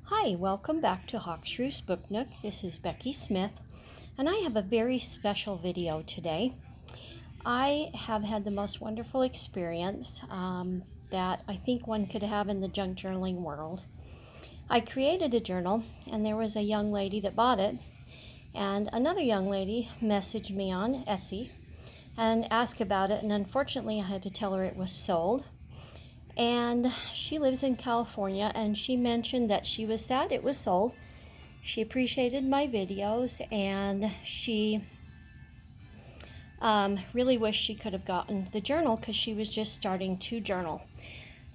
Hi, welcome back to Hawkshrew's Book Nook. This is Becky Smith, and I have a very special video today. I have had the most wonderful experience that I think one could have in the junk journaling world. I created a journal, and there was a young lady that bought it, and another young lady messaged me on Etsy and asked about it, and unfortunately I had to tell her it was sold. And she lives in California, and she mentioned that she was sad it was sold. She appreciated my videos, and she really wished she could have gotten the journal because she was just starting to journal.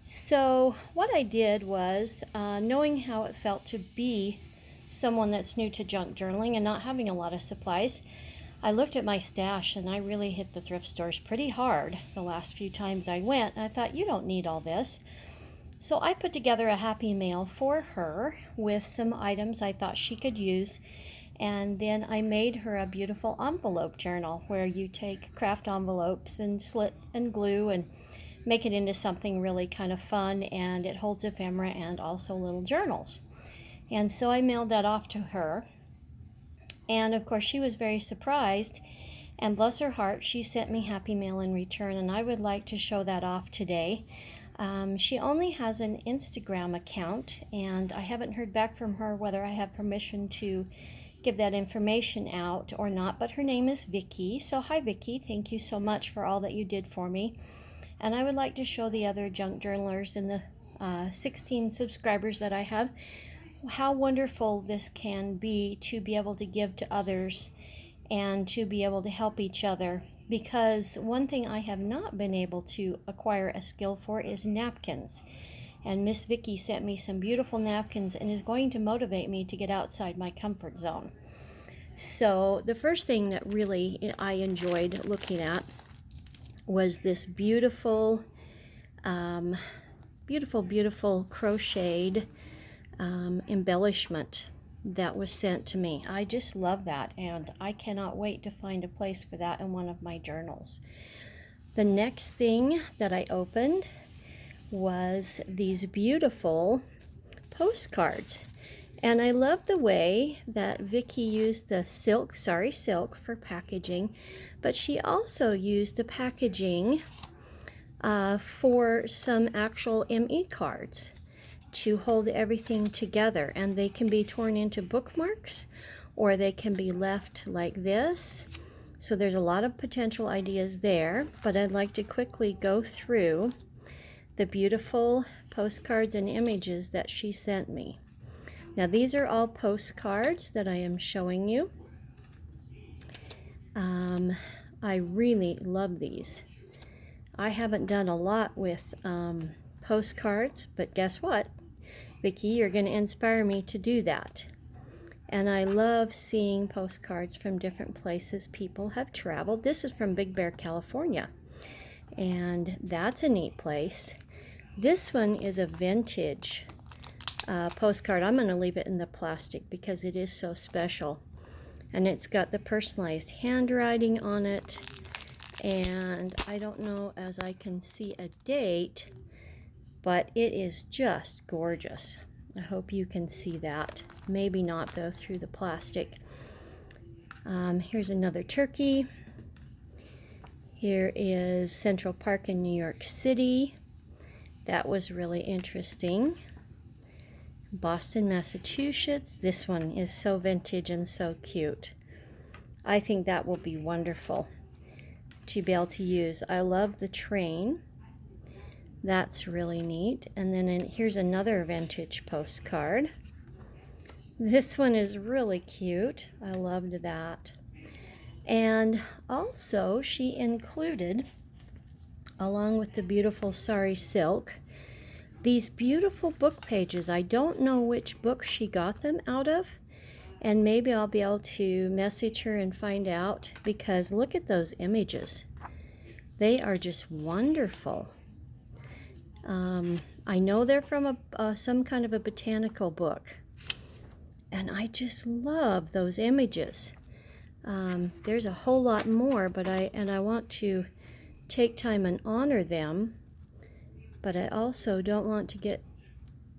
So what I did was, knowing how it felt to be someone that's new to junk journaling and not having a lot of supplies, I looked at my stash, and I really hit the thrift stores pretty hard the last few times I went. And I thought, you don't need all this. So I put together a happy mail for her with some items I thought she could use. And then I made her a beautiful envelope journal where you take craft envelopes and slit and glue and make it into something really kind of fun, and it holds ephemera and also little journals. And so I mailed that off to her. And of course, she was very surprised, and bless her heart, she sent me happy mail in return, and I would like to show that off today. She only has an Instagram account, and I haven't heard back from her whether I have permission to give that information out or not, but her name is Vicki. So hi Vicki, thank you so much for all that you did for me. And I would like to show the other junk journalers in the 16 subscribers that I have how wonderful this can be, to be able to give to others and to be able to help each other. Because one thing I have not been able to acquire a skill for is napkins. And Miss Vicki sent me some beautiful napkins and is going to motivate me to get outside my comfort zone. So the first thing that really I enjoyed looking at was this beautiful, beautiful crocheted embellishment that was sent to me. I just love that, and I cannot wait to find a place for that in one of my journals. The next thing that I opened was these beautiful postcards, and I love the way that Vicki used the silk for packaging, but she also used the packaging for some actual ME cards to hold everything together, and they can be torn into bookmarks or they can be left like this. So there's a lot of potential ideas there, but I'd like to quickly go through the beautiful postcards and images that she sent me. Now these are all postcards that I am showing you. I really love these. I haven't done a lot with postcards, but guess what? Vicki, you're going to inspire me to do that. And I love seeing postcards from different places people have traveled. This is from Big Bear, California, and that's a neat place. This one is a vintage postcard. I'm going to leave it in the plastic because it is so special. And it's got the personalized handwriting on it. And I don't know as I can see a date, but it is just gorgeous. I hope you can see that. Maybe not though through the plastic. Here's another turkey. Here is Central Park in New York City. That was really interesting. Boston, Massachusetts. This one is so vintage and so cute. I think that will be wonderful to be able to use. I love the train. That's really neat. And then here's another vintage postcard. This one is really cute. I loved that. And also she included, along with the beautiful sari silk, these beautiful book pages. I don't know which book she got them out of, and maybe I'll be able to message her and find out, because look at those images. They are just wonderful. I know they're from some kind of a botanical book, and I just love those images. There's a whole lot more, but I want to take time and honor them, but I also don't want to get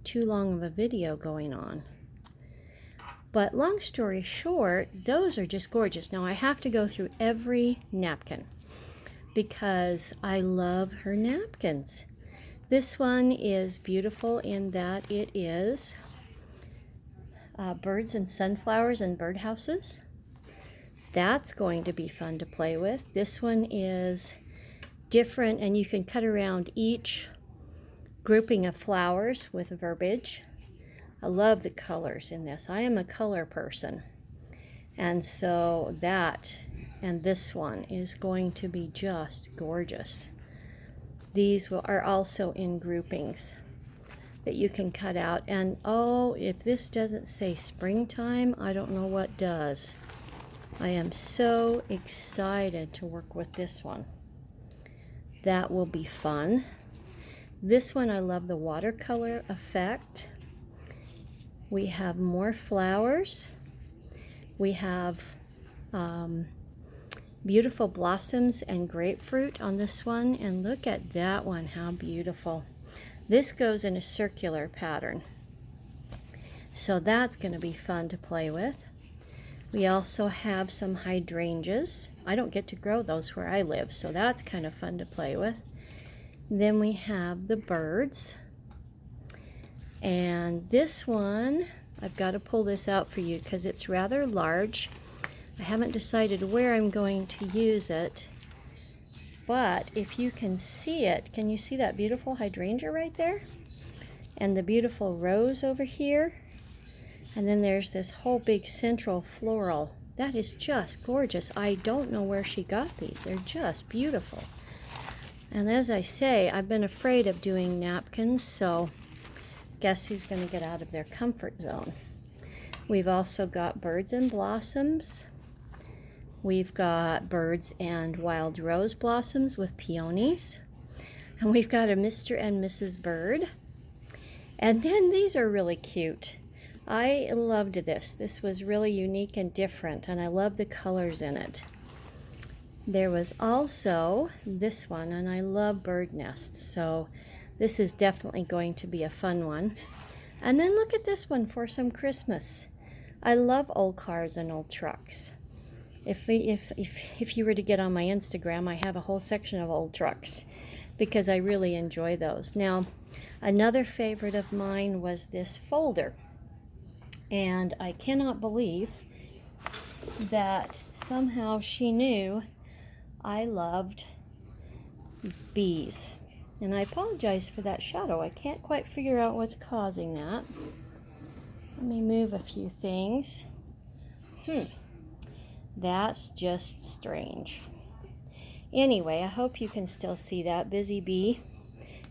too long of a video going on. But long story short, those are just gorgeous. Now I have to go through every napkin because I love her napkins. This one is beautiful in that it is birds and sunflowers and birdhouses. That's going to be fun to play with. This one is different, and you can cut around each grouping of flowers with verbiage. I love the colors in this. I am a color person. And so that and this one is going to be just gorgeous. These are also in groupings that you can cut out. And oh, if this doesn't say springtime, I don't know what does. I am so excited to work with this one. That will be fun. This one, I love the watercolor effect. We have more flowers. We have beautiful blossoms and grapefruit on this one. And look at that one, how beautiful. This goes in a circular pattern. So that's going to be fun to play with. We also have some hydrangeas. I don't get to grow those where I live, so that's kind of fun to play with. Then we have the birds. And this one, I've got to pull this out for you because it's rather large. I haven't decided where I'm going to use it. But if you can see it, can you see that beautiful hydrangea right there? And the beautiful rose over here? And then there's this whole big central floral. That is just gorgeous. I don't know where she got these. They're just beautiful. And as I say, I've been afraid of doing napkins, so guess who's going to get out of their comfort zone? We've also got birds and blossoms. We've got birds and wild rose blossoms with peonies. And we've got a Mr. and Mrs. Bird. And then these are really cute. I loved this. This was really unique and different, and I love the colors in it. There was also this one, and I love bird nests, so this is definitely going to be a fun one. And then look at this one for some Christmas. I love old cars and old trucks. If you were to get on my Instagram, I have a whole section of old trucks because I really enjoy those. Now, another favorite of mine was this folder. And I cannot believe that somehow she knew I loved bees. And I apologize for that shadow. I can't quite figure out what's causing that. Let me move a few things. That's just strange. Anyway, I hope you can still see that busy bee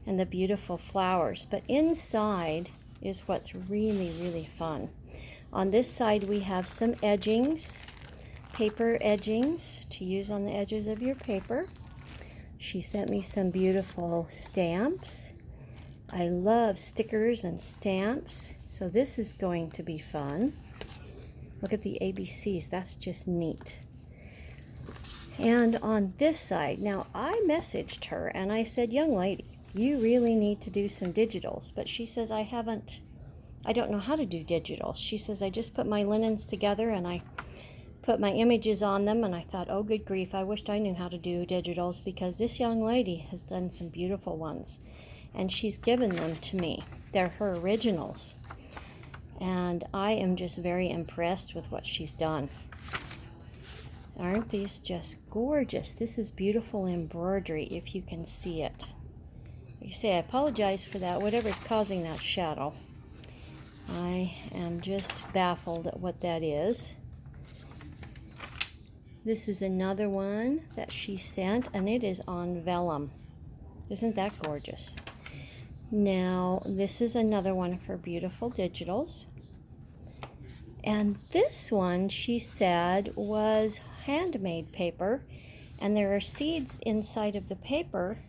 and the beautiful flowers. But inside is what's really, really fun. On this side we have some edgings, paper edgings to use on the edges of your paper. She sent me some beautiful stamps. I love stickers and stamps, so this is going to be fun. Look at the ABCs, that's just neat. And on this side, now I messaged her and I said, young lady, you really need to do some digitals, but she says I don't know how to do digital. She says, I just put my linens together and I put my images on them, and I thought, oh good grief, I wished I knew how to do digitals because this young lady has done some beautiful ones and she's given them to me. They're her originals. And I am just very impressed with what she's done. Aren't these just gorgeous? This is beautiful embroidery if you can see it. Like I say, I apologize for that, whatever's causing that shadow. I am just baffled at what that is. This is another one that she sent, and it is on vellum. Isn't that gorgeous? Now, this is another one of her beautiful digitals. And this one, she said, was handmade paper, and there are seeds inside of the paper.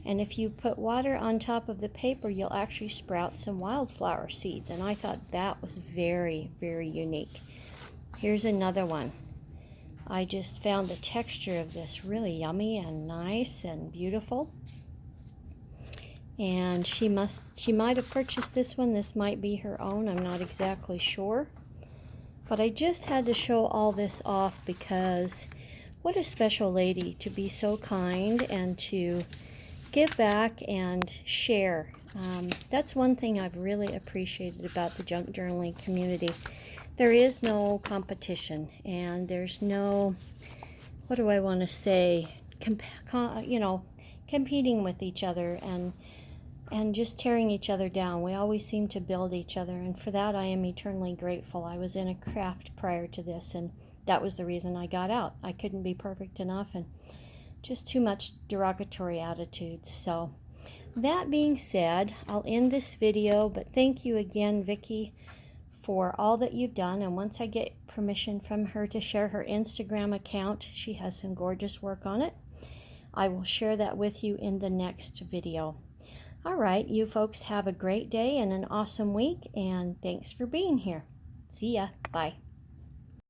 And if you put water on top of the paper, you'll actually sprout some wildflower seeds. And I thought that was very, very unique. Here's another one. I just found the texture of this really yummy and nice and beautiful. And she might have purchased this one. This might be her own. I'm not exactly sure. But I just had to show all this off because what a special lady to be so kind and to give back and share. That's one thing I've really appreciated about the junk journaling community. There is no competition, and there's no, what do I want to say, competing with each other and just tearing each other down. We always seem to build each other, and for that I am eternally grateful. I was in a craft prior to this, and that was the reason I got out. I couldn't be perfect enough, and just too much derogatory attitudes. So that being said, I'll end this video, but thank you again, Vicki, for all that you've done. And once I get permission from her to share her Instagram account, she has some gorgeous work on it, I will share that with you in the next video. All right, you folks have a great day and an awesome week, and thanks for being here. See ya. Bye.